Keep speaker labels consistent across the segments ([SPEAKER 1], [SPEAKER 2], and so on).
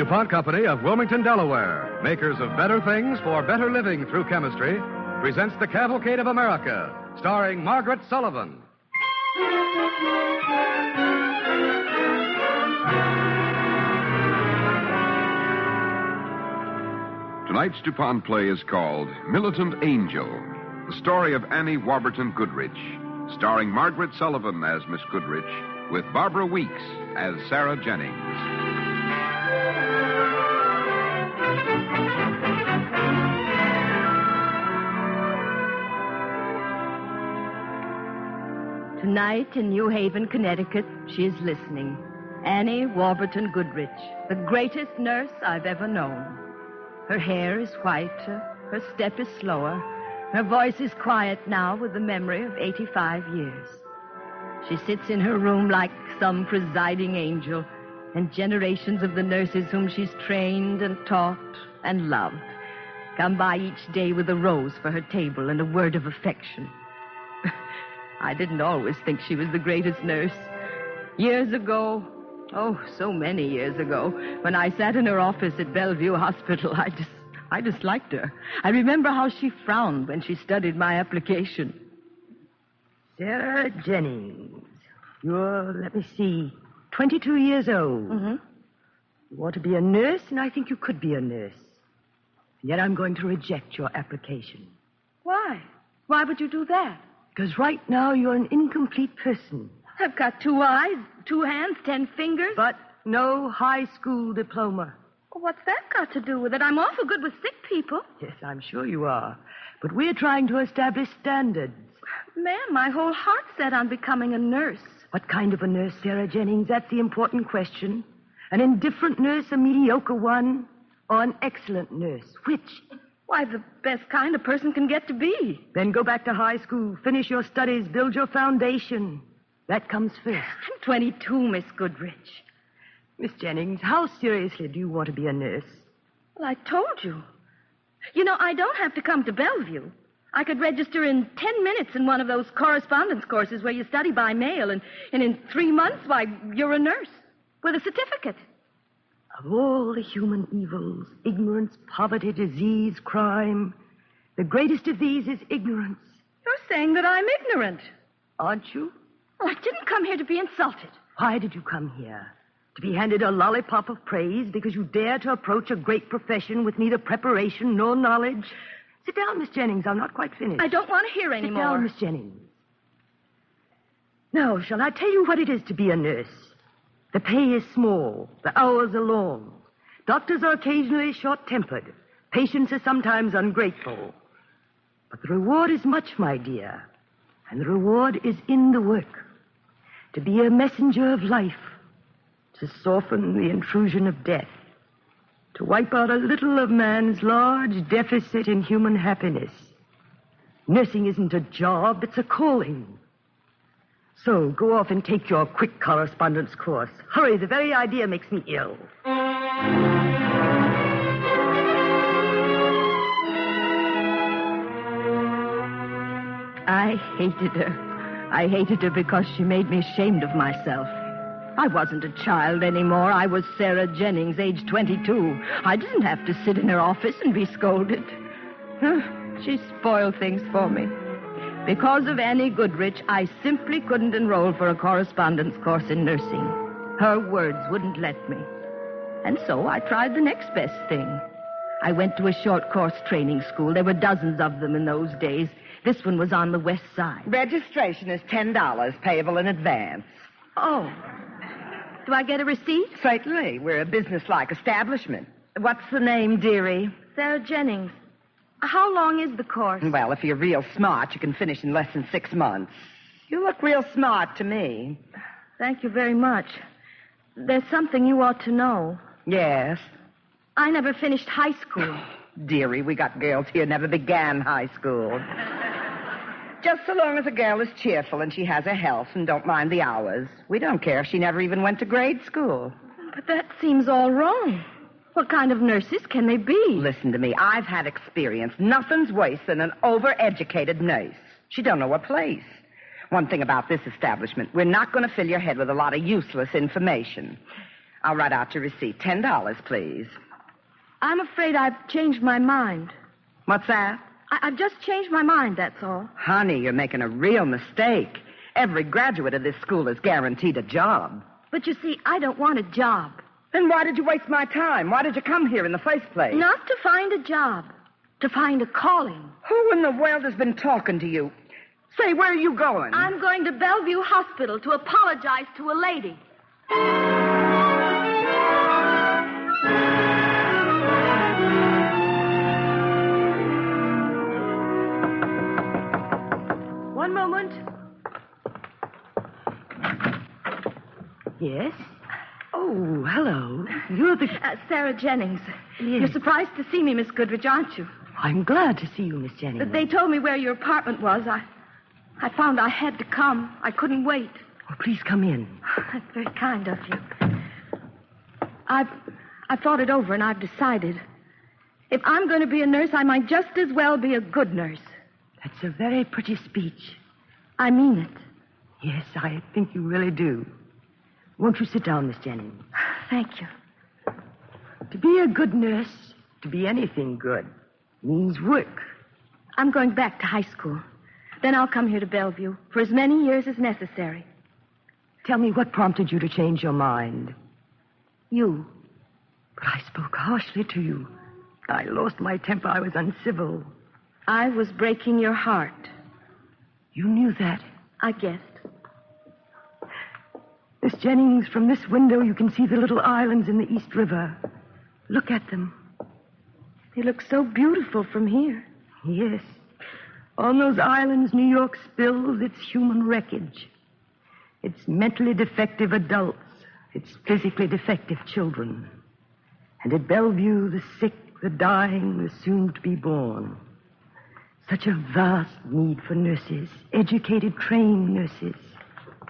[SPEAKER 1] DuPont Company of Wilmington, Delaware, makers of better things for better living through chemistry, presents The Cavalcade of America, starring Margaret Sullivan.
[SPEAKER 2] Tonight's DuPont play is called Militant Angel, the story of Annie Warburton Goodrich, starring Margaret Sullivan as Miss Goodrich, with Barbara Weeks as Sarah Jennings.
[SPEAKER 3] Tonight in New Haven, Connecticut, she is listening. Annie Warburton Goodrich, the greatest nurse I've ever known. Her hair is whiter, her step is slower, her voice is quiet now with the memory of 85 years. She sits in her room like some presiding angel, and generations of the nurses whom she's trained and taught and loved come by each day with a rose for her table and a word of affection. I didn't always think she was the greatest nurse. Years ago, oh, so many years ago, when I sat in her office at Bellevue Hospital, I disliked her. I remember how she frowned when she studied my application.
[SPEAKER 4] Sarah Jennings. You're, 22 years old.
[SPEAKER 3] Mm-hmm.
[SPEAKER 4] You want to be a nurse, and I think you could be a nurse. And yet I'm going to reject your application.
[SPEAKER 3] Why? Why would you do that?
[SPEAKER 4] Because right now you're an incomplete person.
[SPEAKER 3] I've got 2 eyes, 2 hands, 10 fingers.
[SPEAKER 4] But no high school diploma.
[SPEAKER 3] Well, what's that got to do with it? I'm awful good with sick people.
[SPEAKER 4] Yes, I'm sure you are. But we're trying to establish standards.
[SPEAKER 3] Ma'am, my whole heart's set on becoming a nurse.
[SPEAKER 4] What kind of a nurse, Sarah Jennings? That's the important question. An indifferent nurse, a mediocre one, or an excellent nurse? Which?
[SPEAKER 3] Why, the best kind a person can get to be.
[SPEAKER 4] Then go back to high school, finish your studies, build your foundation. That comes first.
[SPEAKER 3] I'm 22, Miss Goodrich.
[SPEAKER 4] Miss Jennings, how seriously do you want to be a nurse?
[SPEAKER 3] Well, I told you. You know, I don't have to come to Bellevue. I could register in 10 minutes in one of those correspondence courses where you study by mail, and in 3 months, why, you're a nurse with a certificate.
[SPEAKER 4] Of all the human evils, ignorance, poverty, disease, crime, the greatest of these is ignorance.
[SPEAKER 3] You're saying that I'm ignorant.
[SPEAKER 4] Aren't you?
[SPEAKER 3] Well, I didn't come here to be insulted.
[SPEAKER 4] Why did you come here? To be handed a lollipop of praise because you dare to approach a great profession with neither preparation nor knowledge? Sit down, Miss Jennings. I'm not quite finished.
[SPEAKER 3] I don't want to hear any more.
[SPEAKER 4] Sit down, Miss Jennings. Now, shall I tell you what it is to be a nurse? The pay is small. The hours are long. Doctors are occasionally short-tempered. Patients are sometimes ungrateful. But the reward is much, my dear. And the reward is in the work. To be a messenger of life. To soften the intrusion of death. To wipe out a little of man's large deficit in human happiness. Nursing isn't a job, it's a calling. So, go off and take your quick correspondence course. Hurry, the very idea makes me ill.
[SPEAKER 3] I hated her. I hated her because she made me ashamed of myself. I wasn't a child anymore. I was Sarah Jennings, age 22. I didn't have to sit in her office and be scolded. She spoiled things for me. Because of Annie Goodrich, I simply couldn't enroll for a correspondence course in nursing. Her words wouldn't let me. And so I tried the next best thing. I went to a short course training school. There were dozens of them in those days. This one was on the west side.
[SPEAKER 5] Registration is $10, payable in advance.
[SPEAKER 3] Oh. Do I get a receipt?
[SPEAKER 5] Certainly. We're a business-like establishment. What's the name, dearie?
[SPEAKER 3] Sarah Jennings. How long is the course?
[SPEAKER 5] Well, if you're real smart, you can finish in less than 6 months. You look real smart to me.
[SPEAKER 3] Thank you very much. There's something you ought to know.
[SPEAKER 5] Yes?
[SPEAKER 3] I never finished high school.
[SPEAKER 5] Dearie, we got girls here who never began high school. Just so long as a girl is cheerful and she has her health and don't mind the hours. We don't care if she never even went to grade school.
[SPEAKER 3] But that seems all wrong. What kind of nurses can they be?
[SPEAKER 5] Listen to me. I've had experience. Nothing's worse than an overeducated nurse. She don't know her place. One thing about this establishment, we're not going to fill your head with a lot of useless information. I'll write out your receipt. $10, please.
[SPEAKER 3] I'm afraid I've changed my mind.
[SPEAKER 5] What's that?
[SPEAKER 3] I've just changed my mind, that's all.
[SPEAKER 5] Honey, you're making a real mistake. Every graduate of this school is guaranteed a job.
[SPEAKER 3] But you see, I don't want a job.
[SPEAKER 5] Then why did you waste my time? Why did you come here in the first place?
[SPEAKER 3] Not to find a job. To find a calling.
[SPEAKER 5] Who in the world has been talking to you? Say, where are you going?
[SPEAKER 3] I'm going to Bellevue Hospital to apologize to a lady.
[SPEAKER 4] One moment. Yes? Oh, hello. You're the...
[SPEAKER 3] Sarah Jennings.
[SPEAKER 4] Yes.
[SPEAKER 3] You're surprised to see me, Miss Goodrich, aren't you?
[SPEAKER 4] I'm glad to see you, Miss Jennings.
[SPEAKER 3] They told me where your apartment was. I found I had to come. I couldn't wait.
[SPEAKER 4] Oh, please come in.
[SPEAKER 3] That's very kind of you. I've thought it over, and I've decided. If I'm going to be a nurse, I might just as well be a good nurse.
[SPEAKER 4] That's a very pretty speech.
[SPEAKER 3] I mean it.
[SPEAKER 4] Yes, I think you really do. Won't you sit down, Miss Jennings?
[SPEAKER 3] Thank you.
[SPEAKER 4] To be a good nurse, to be anything good, means work.
[SPEAKER 3] I'm going back to high school. Then I'll come here to Bellevue for as many years as necessary.
[SPEAKER 4] Tell me what prompted you to change your mind.
[SPEAKER 3] You.
[SPEAKER 4] But I spoke harshly to you. I lost my temper. I was uncivil.
[SPEAKER 3] I was breaking your heart.
[SPEAKER 4] You knew that?
[SPEAKER 3] I guessed.
[SPEAKER 4] Miss Jennings, from this window you can see the little islands in the East River. Look at them.
[SPEAKER 3] They look so beautiful from here.
[SPEAKER 4] Yes. On those islands, New York spills its human wreckage. Its mentally defective adults, its physically defective children. And at Bellevue, the sick, the dying, the soon-to-be born. Such a vast need for nurses, educated, trained nurses.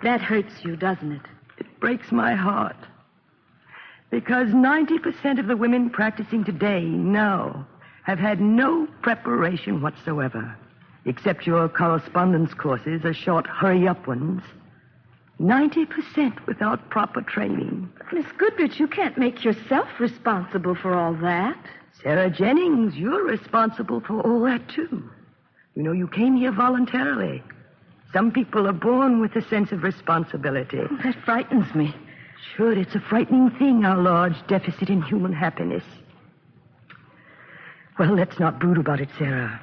[SPEAKER 3] That hurts you, doesn't it?
[SPEAKER 4] It breaks my heart. Because 90% of the women practicing today now have had no preparation whatsoever, except your correspondence courses or short hurry-up ones. 90% without proper training.
[SPEAKER 3] Miss Goodrich, you can't make yourself responsible for all that.
[SPEAKER 4] Sarah Jennings, you're responsible for all that, too. You know, you came here voluntarily. Some people are born with a sense of responsibility.
[SPEAKER 3] Oh, that frightens me.
[SPEAKER 4] Sure, it's a frightening thing, our large deficit in human happiness. Well, let's not brood about it, Sarah.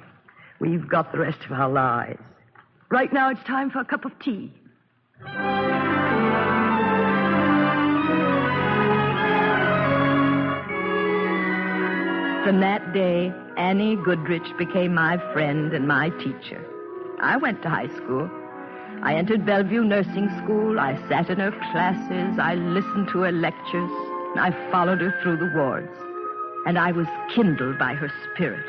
[SPEAKER 4] We've got the rest of our lives. Right now, it's time for a cup of tea.
[SPEAKER 3] From that day, Annie Goodrich became my friend and my teacher. I went to high school. I entered Bellevue Nursing School. I sat in her classes. I listened to her lectures. I followed her through the wards. And I was kindled by her spirit,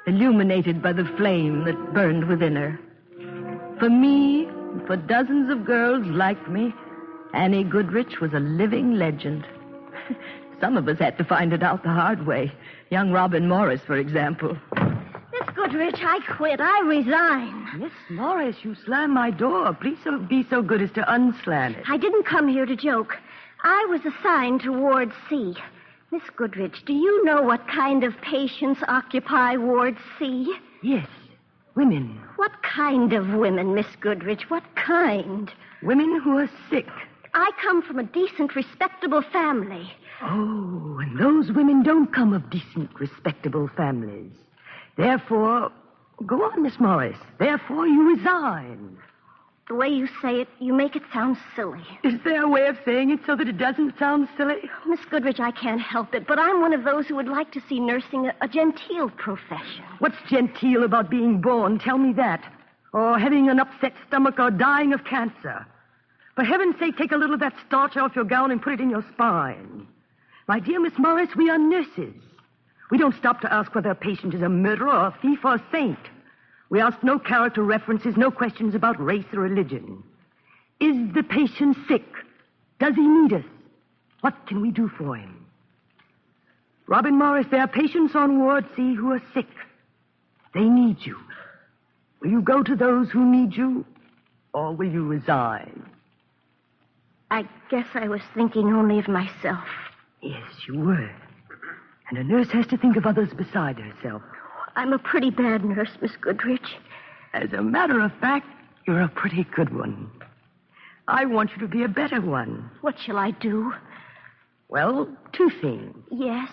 [SPEAKER 3] illuminated by the flame that burned within her. For me, and for dozens of girls like me, Annie Goodrich was a living legend. Some of us had to find it out the hard way. Young Robin Morris, for example.
[SPEAKER 6] Miss Goodrich, I quit. I resign.
[SPEAKER 4] Miss Morris, you slammed my door. Please be so good as to unslam it.
[SPEAKER 6] I didn't come here to joke. I was assigned to Ward C. Miss Goodrich, do you know what kind of patients occupy Ward C?
[SPEAKER 4] Yes, women.
[SPEAKER 6] What kind of women, Miss Goodrich? What kind?
[SPEAKER 4] Women who are sick.
[SPEAKER 6] I come from a decent, respectable family.
[SPEAKER 4] Oh, and those women don't come of decent, respectable families. Therefore, go on, Miss Morris. Therefore, you resign.
[SPEAKER 6] The way you say it, you make it sound silly.
[SPEAKER 4] Is there a way of saying it so that it doesn't sound silly?
[SPEAKER 6] Miss Goodrich, I can't help it, but I'm one of those who would like to see nursing a genteel profession.
[SPEAKER 4] What's genteel about being born? Tell me that. Or having an upset stomach or dying of cancer. For heaven's sake, take a little of that starch off your gown and put it in your spine. My dear Miss Morris, we are nurses. We don't stop to ask whether a patient is a murderer or a thief or a saint. We ask no character references, no questions about race or religion. Is the patient sick? Does he need us? What can we do for him? Robin Morris, there are patients on Ward C who are sick. They need you. Will you go to those who need you, or will you resign?
[SPEAKER 6] I guess I was thinking only of myself.
[SPEAKER 4] Yes, you were. And a nurse has to think of others beside herself.
[SPEAKER 6] I'm a pretty bad nurse, Miss Goodrich.
[SPEAKER 4] As a matter of fact, you're a pretty good one. I want you to be a better one.
[SPEAKER 6] What shall I do?
[SPEAKER 4] Well, 2 things.
[SPEAKER 6] Yes.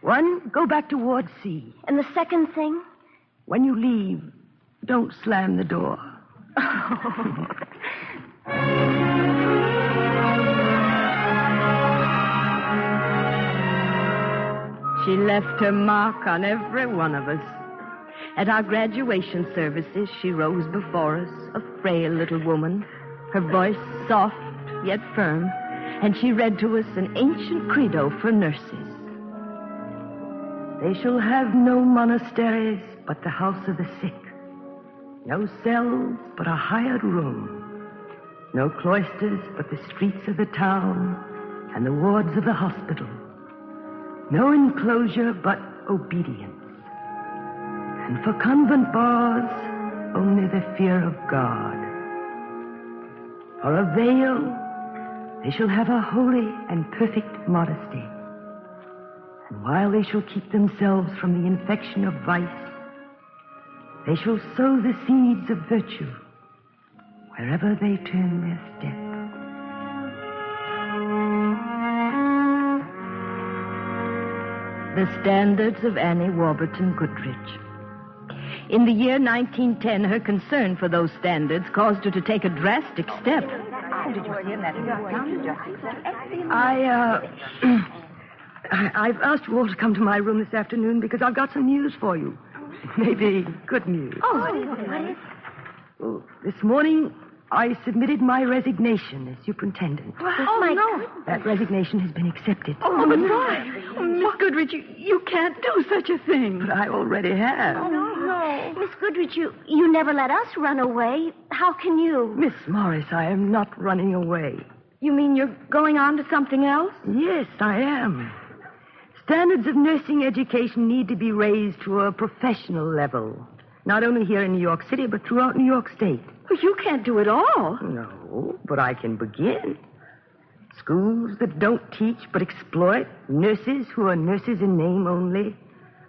[SPEAKER 4] 1, go back to Ward C.
[SPEAKER 6] And the second thing?
[SPEAKER 4] When you leave, don't slam the door.
[SPEAKER 6] Oh.
[SPEAKER 3] She left her mark on every one of us. At our graduation services, she rose before us, a frail little woman, her voice soft yet firm, and she read to us an ancient credo for nurses.
[SPEAKER 4] They shall have no monasteries but the house of the sick, no cells but a hired room, no cloisters but the streets of the town and the wards of the hospital, no enclosure but obedience, and for convent bars only the fear of God. For a veil, they shall have a holy and perfect modesty. And while they shall keep themselves from the infection of vice, they shall sow the seeds of virtue wherever they turn their steps.
[SPEAKER 3] The standards of Annie Warburton Goodrich. In the year 1910, her concern for those standards caused her to take a drastic step.
[SPEAKER 4] I've asked you all to come to my room this afternoon because I've got some news for you. Maybe good news.
[SPEAKER 6] What is it?
[SPEAKER 4] Well, this morning, I submitted my resignation as superintendent.
[SPEAKER 6] No.
[SPEAKER 4] That resignation has been accepted.
[SPEAKER 3] Oh, but why? Oh, Miss Goodrich, you can't do such a thing.
[SPEAKER 4] But I already have.
[SPEAKER 6] No. Miss Goodrich, you never let us run away. How can you?
[SPEAKER 4] Miss Morris, I am not running away.
[SPEAKER 3] You mean you're going on to something else?
[SPEAKER 4] Yes, I am. Standards of nursing education need to be raised to a professional level. Not only here in New York City, but throughout New York State.
[SPEAKER 3] Well, you can't do it all.
[SPEAKER 4] No, but I can begin. Schools that don't teach but exploit, nurses who are nurses in name only,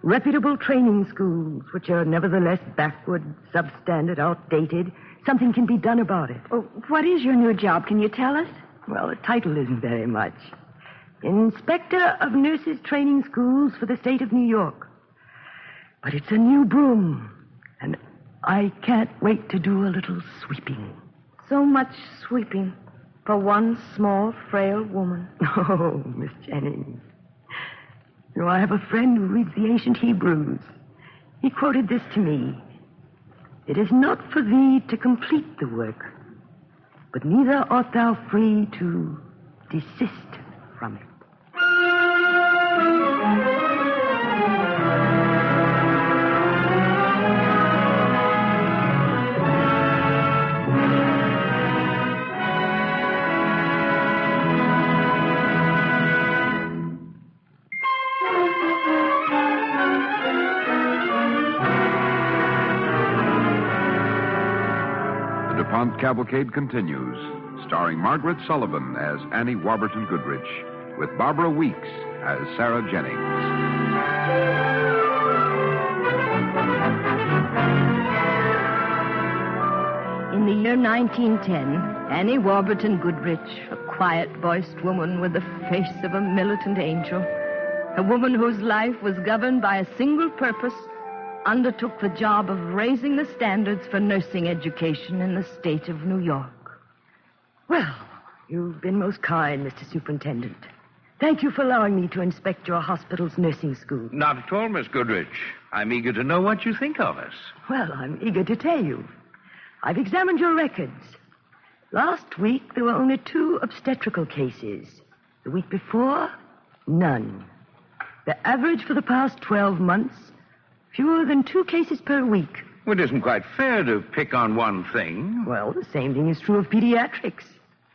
[SPEAKER 4] reputable training schools which are nevertheless backward, substandard, outdated. Something can be done about it.
[SPEAKER 3] Oh, what is your new job? Can you tell us?
[SPEAKER 4] Well, the title isn't very much. Inspector of Nurses Training Schools for the state of New York. But it's a new broom, and I can't wait to do a little sweeping.
[SPEAKER 3] So much sweeping for one small, frail woman.
[SPEAKER 4] Oh, Miss Jennings. You know, I have a friend who reads the ancient Hebrews. He quoted this to me. It is not for thee to complete the work, but neither art thou free to desist from it.
[SPEAKER 2] Cavalcade continues, starring Margaret Sullivan as Annie Warburton Goodrich, with Barbara Weeks as Sarah Jennings.
[SPEAKER 3] In the year 1910, Annie Warburton Goodrich, a quiet-voiced woman with the face of a militant angel, a woman whose life was governed by a single purpose, undertook the job of raising the standards for nursing education in the state of New York.
[SPEAKER 4] Well, you've been most kind, Mr. Superintendent. Thank you for allowing me to inspect your hospital's nursing school.
[SPEAKER 7] Not at all, Miss Goodrich. I'm eager to know what you think of us.
[SPEAKER 4] Well, I'm eager to tell you. I've examined your records. Last week, there were only 2 obstetrical cases. The week before, none. The average for the past 12 months, fewer than 2 cases per week.
[SPEAKER 7] Well, it isn't quite fair to pick on one thing.
[SPEAKER 4] Well, the same thing is true of pediatrics.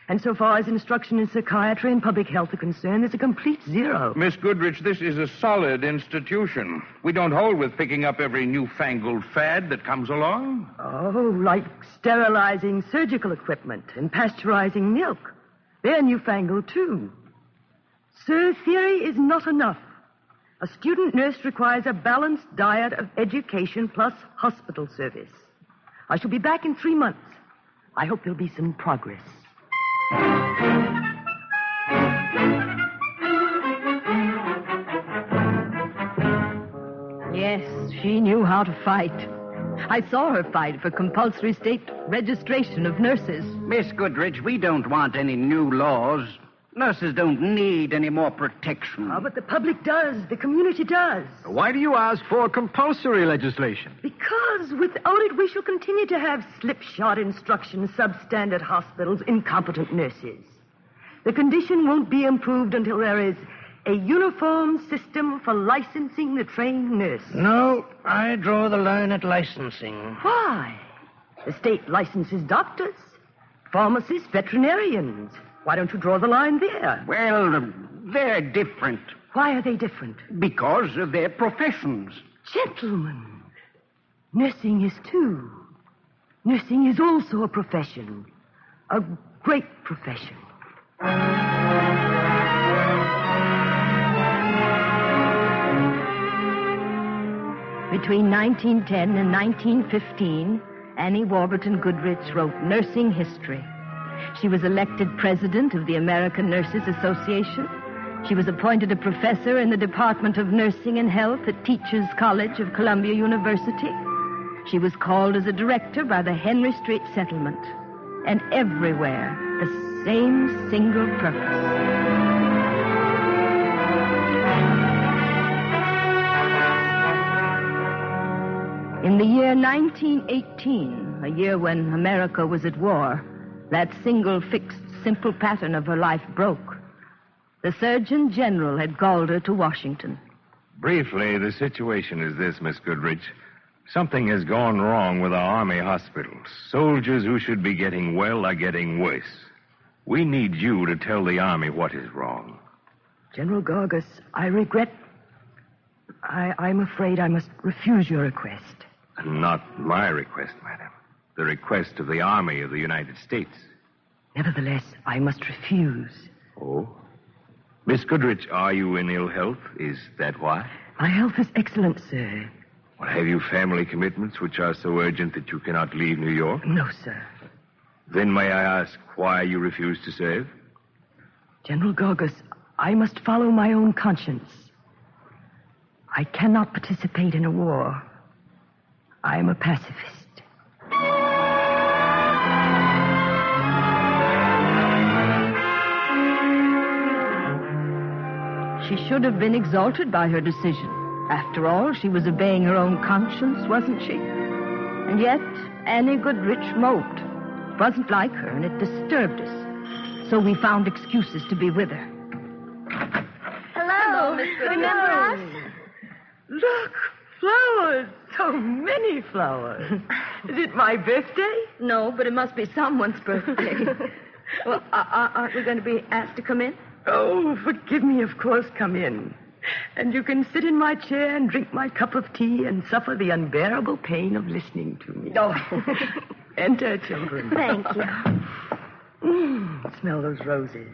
[SPEAKER 4] And so far as instruction in psychiatry and public health are concerned, there's a complete zero.
[SPEAKER 7] Miss Goodrich, this is a solid institution. We don't hold with picking up every newfangled fad that comes along.
[SPEAKER 4] Oh, like sterilizing surgical equipment and pasteurizing milk. They're newfangled, too. Sir, theory is not enough. A student nurse requires a balanced diet of education plus hospital service. I shall be back in 3 months. I hope there'll be some progress.
[SPEAKER 3] Yes, she knew how to fight. I saw her fight for compulsory state registration of nurses.
[SPEAKER 8] Miss Goodrich, we don't want any new laws. Nurses don't need any more protection.
[SPEAKER 4] But the public does. The community does.
[SPEAKER 9] Why do you ask for compulsory legislation?
[SPEAKER 4] Because without it, we shall continue to have slipshod instruction, substandard hospitals, incompetent nurses. The condition won't be improved until there is a uniform system for licensing the trained nurse.
[SPEAKER 10] No, I draw the line at licensing.
[SPEAKER 4] Why? The state licenses doctors, pharmacists, veterinarians. Why don't you draw the line there?
[SPEAKER 8] Well, they're different.
[SPEAKER 4] Why are they different?
[SPEAKER 8] Because of their professions.
[SPEAKER 4] Gentlemen, nursing is too. Nursing is also a profession. A great profession.
[SPEAKER 3] Between 1910 and 1915, Annie Warburton Goodrich wrote nursing history. She was elected president of the American Nurses Association. She was appointed a professor in the Department of Nursing and Health at Teachers College of Columbia University. She was called as a director by the Henry Street Settlement. And everywhere, the same single purpose. In the year 1918, a year when America was at war, that single, fixed, simple pattern of her life broke. The Surgeon General had called her to Washington.
[SPEAKER 7] Briefly, the situation is this, Miss Goodrich. Something has gone wrong with our Army hospitals. Soldiers who should be getting well are getting worse. We need you to tell the Army what is wrong.
[SPEAKER 4] General Gorgas, I regret... I'm afraid I must refuse your request.
[SPEAKER 7] Not my request, madam. The request of the Army of the United States.
[SPEAKER 4] Nevertheless, I must refuse.
[SPEAKER 7] Oh? Miss Goodrich, are you in ill health? Is that why?
[SPEAKER 4] My health is excellent, sir.
[SPEAKER 7] Well, have you family commitments which are so urgent that you cannot leave New York?
[SPEAKER 4] No, sir.
[SPEAKER 7] Then may I ask why you refuse to serve?
[SPEAKER 4] General Gorgas, I must follow my own conscience. I cannot participate in a war. I am a pacifist.
[SPEAKER 3] She should have been exalted by her decision. After all, she was obeying her own conscience, wasn't she? And yet, Annie Goodrich moped. It wasn't like her, and it disturbed us. So we found excuses to be with her.
[SPEAKER 6] Hello, Miss Goodrich. Remember us?
[SPEAKER 4] Look, flowers. So many flowers. Is it my birthday?
[SPEAKER 3] No, but it must be someone's birthday. Well, aren't we going to be asked to come in?
[SPEAKER 4] Oh, forgive me, of course, come in. And you can sit in my chair and drink my cup of tea and suffer the unbearable pain of listening to me.
[SPEAKER 3] Oh.
[SPEAKER 4] Enter, children.
[SPEAKER 6] Thank you.
[SPEAKER 4] Smell those roses.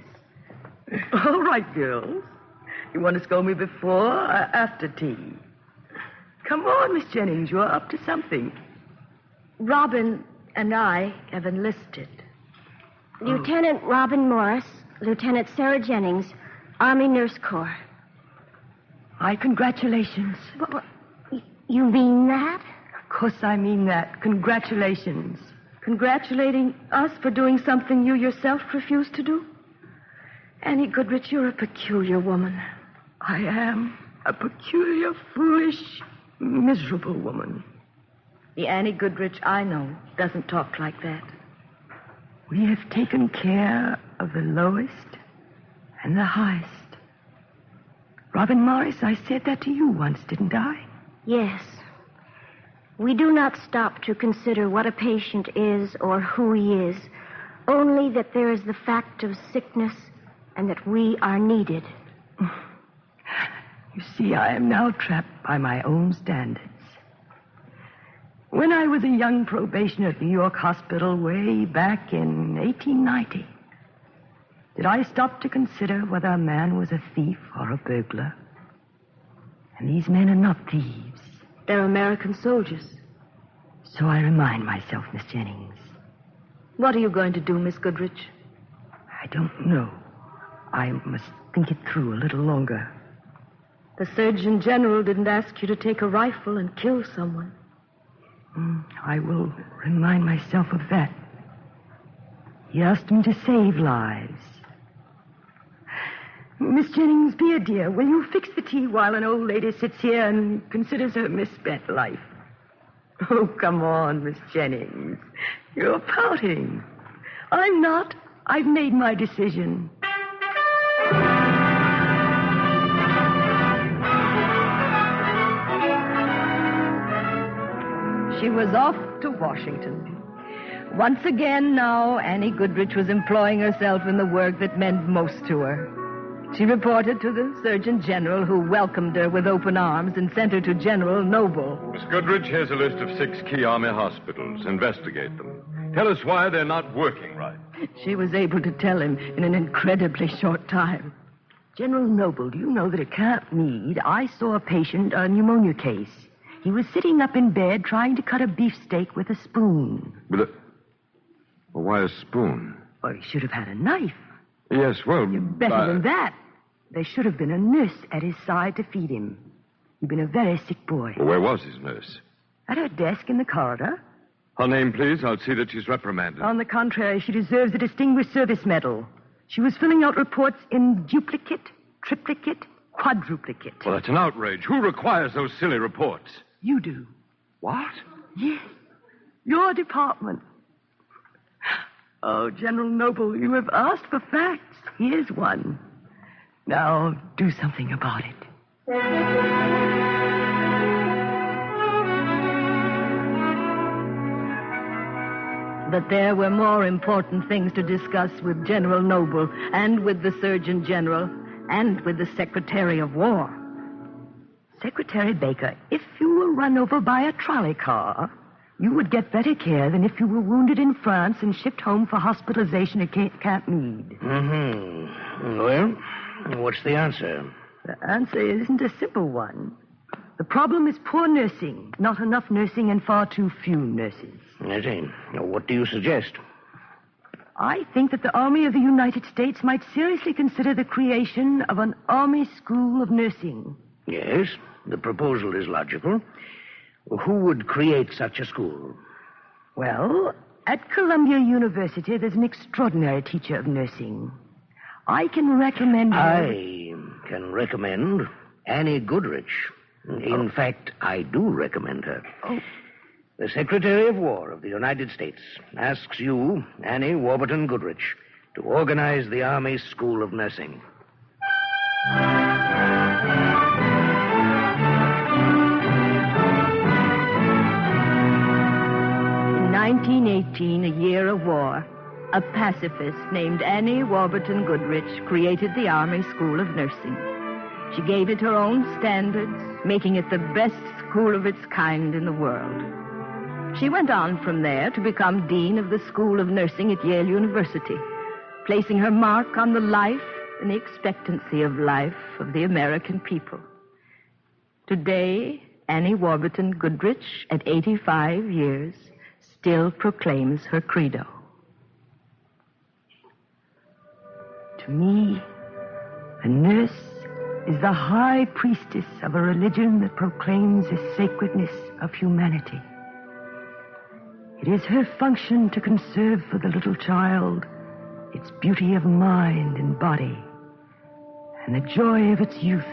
[SPEAKER 4] All right, girls. You want to scold me before or after tea? Come on, Miss Jennings. You're up to something.
[SPEAKER 3] Robin and I have enlisted.
[SPEAKER 6] Lieutenant Robin Morris, Lieutenant Sarah Jennings, Army Nurse Corps.
[SPEAKER 4] My congratulations.
[SPEAKER 6] What, you mean that?
[SPEAKER 4] Of course I mean that. Congratulations.
[SPEAKER 3] Congratulating us for doing something you yourself refused to do? Annie Goodrich, you're a peculiar woman.
[SPEAKER 4] I am a peculiar, foolish, miserable woman.
[SPEAKER 3] The Annie Goodrich I know doesn't talk like that.
[SPEAKER 4] We have taken care of the lowest and the highest. Robin Morris, I said that to you once, didn't I?
[SPEAKER 6] Yes. We do not stop to consider what a patient is or who he is, only that there is the fact of sickness and that we are needed.
[SPEAKER 4] You see, I am now trapped by my own standards. When I was a young probationer at New York Hospital way back in 1890, Did I stop to consider whether a man was a thief or a burglar? And these men are not thieves.
[SPEAKER 3] They're American soldiers.
[SPEAKER 4] So I remind myself, Miss Jennings.
[SPEAKER 3] What are you going to do, Miss Goodrich?
[SPEAKER 4] I don't know. I must think it through a little longer.
[SPEAKER 3] The Surgeon General didn't ask you to take a rifle and kill someone.
[SPEAKER 4] I will remind myself of that. He asked me to save lives. Miss Jennings, be a dear. Will you fix the tea while an old lady sits here and considers her misspent life? Oh, come on, Miss Jennings. You're pouting. I'm not. I've made my decision.
[SPEAKER 3] She was off to Washington. Once again now, Annie Goodrich was employing herself in the work that meant most to her. She reported to the Surgeon General, who welcomed her with open arms and sent her to General Noble.
[SPEAKER 11] Miss Goodrich, here's a list of 6 key Army hospitals. Investigate them. Tell us why they're not working right.
[SPEAKER 3] She was able to tell him in an incredibly short time.
[SPEAKER 4] General Noble, do you know that at Camp Meade, I saw a patient, a pneumonia case. He was sitting up in bed trying to cut a beefsteak with a spoon.
[SPEAKER 2] Well, why a spoon?
[SPEAKER 4] Well, he should have had a knife.
[SPEAKER 2] Yes, well...
[SPEAKER 4] Better than that. There should have been a nurse at his side to feed him. He'd been a very sick boy.
[SPEAKER 11] Well, where was his nurse?
[SPEAKER 4] At her desk in the corridor.
[SPEAKER 11] Her name, please. I'll see that she's reprimanded.
[SPEAKER 4] On the contrary, she deserves a Distinguished Service Medal. She was filling out reports in duplicate, triplicate, quadruplicate.
[SPEAKER 11] Well, that's an outrage. Who requires those silly reports?
[SPEAKER 4] You do.
[SPEAKER 11] What?
[SPEAKER 4] Yes. Your department. Oh, General Noble, you have asked for facts. Here's one. Now, do something about it.
[SPEAKER 3] But there were more important things to discuss with General Noble and with the Surgeon General and with the Secretary of War.
[SPEAKER 4] Secretary Baker, if you were run over by a trolley car, you would get better care than if you were wounded in France and shipped home for hospitalization at Camp Meade.
[SPEAKER 10] Well, what's the answer?
[SPEAKER 4] The answer isn't a simple one. The problem is poor nursing. Not enough nursing and far too few nurses.
[SPEAKER 10] I see. Now, what do you suggest?
[SPEAKER 4] I think that the Army of the United States might seriously consider the creation of an Army School of Nursing.
[SPEAKER 10] Yes, the proposal is logical. Who would create such a school?
[SPEAKER 4] Well, at Columbia University, there's an extraordinary teacher of nursing. I can recommend her.
[SPEAKER 10] I can recommend Annie Goodrich. In fact, I do recommend her.
[SPEAKER 4] Oh.
[SPEAKER 10] The Secretary of War of the United States asks you, Annie Warburton Goodrich, to organize the Army School of Nursing.
[SPEAKER 3] In 1918, a year of war, a pacifist named Annie Warburton Goodrich created the Army School of Nursing. She gave it her own standards, making it the best school of its kind in the world. She went on from there to become Dean of the School of Nursing at Yale University, placing her mark on the life and the expectancy of life of the American people. Today, Annie Warburton Goodrich, at 85 years, still proclaims her credo.
[SPEAKER 4] To me, a nurse is the high priestess of a religion that proclaims the sacredness of humanity. It is her function to conserve for the little child its beauty of mind and body and the joy of its youth,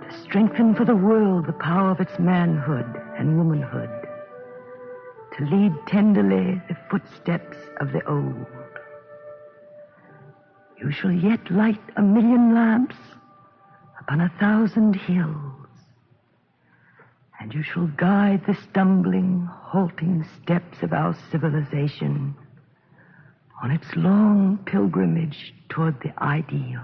[SPEAKER 4] to strengthen for the world the power of its manhood and womanhood, to lead tenderly the footsteps of the old. You shall yet light 1,000,000 lamps upon 1,000 hills, and you shall guide the stumbling, halting steps of our civilization on its long pilgrimage toward the ideal.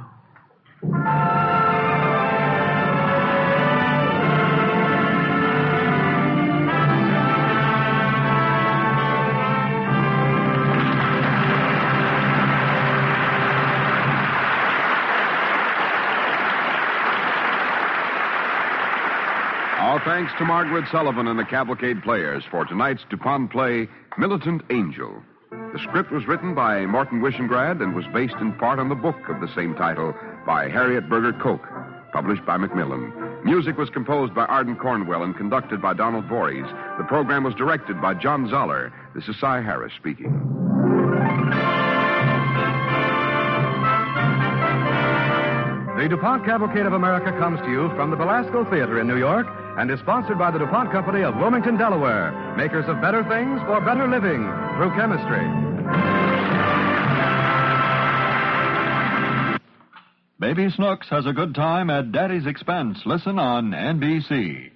[SPEAKER 2] thanks to Margaret Sullivan and the Cavalcade Players for tonight's DuPont play, Militant Angel. The script was written by Morton Wishengrad and was based in part on the book of the same title by Harriet Berger Koch, published by Macmillan. Music was composed by Arden Cornwell and conducted by Donald Voorhees. The program was directed by John Zoller. This is Cy Harris speaking.
[SPEAKER 1] The DuPont Cavalcade of America comes to you from the Belasco Theater in New York and is sponsored by the DuPont Company of Wilmington, Delaware, makers of better things for better living through chemistry.
[SPEAKER 12] Baby Snooks has a good time at Daddy's expense. Listen on NBC.